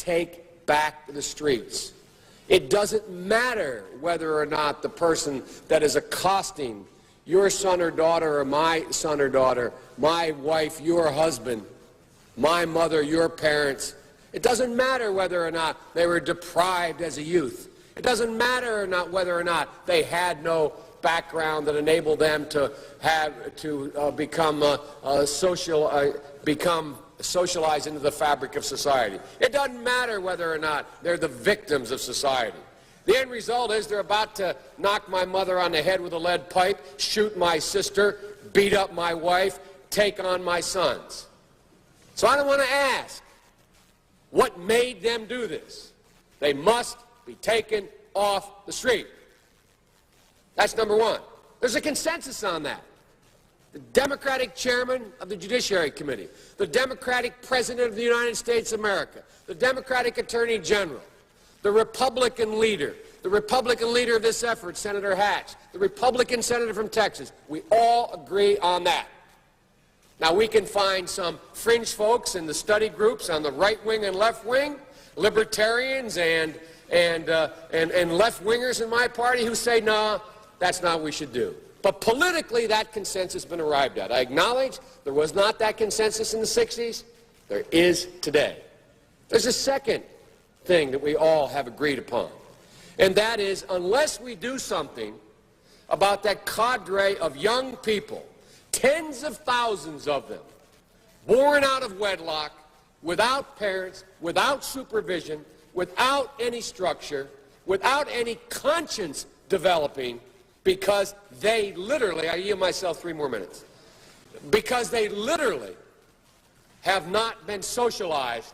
take back the streets. It doesn't matter whether or not the person that is accosting your son or daughter or my son or daughter, my wife, your husband, my mother, your parents. It doesn't matter whether or not they were deprived as a youth. It doesn't matter or not whether or not they had no background that enabled them to become socialized into the fabric of society. It doesn't matter whether or not they're the victims of society. The end result is they're about to knock my mother on the head with a lead pipe, shoot my sister, beat up my wife, take on my sons. So I don't want to ask, what made them do this? They must be taken off the street. That's number one. There's a consensus on that. The Democratic chairman of the Judiciary Committee, the Democratic President of the United States of America, the Democratic Attorney General, the Republican leader of this effort, Senator Hatch, the Republican senator from Texas. We all agree on that. Now, we can find some fringe folks in the study groups on the right wing and left wing, libertarians and left-wingers in my party who say, no, that's not what we should do. But politically, that consensus has been arrived at. I acknowledge there was not that consensus in the 60s. There is today. There's a second thing that we all have agreed upon, and that is unless we do something about that cadre of young people, tens of thousands of them, born out of wedlock, without parents, without supervision, without any structure, without any conscience developing, because they literally, I yield myself 3 more minutes, because they literally have not been socialized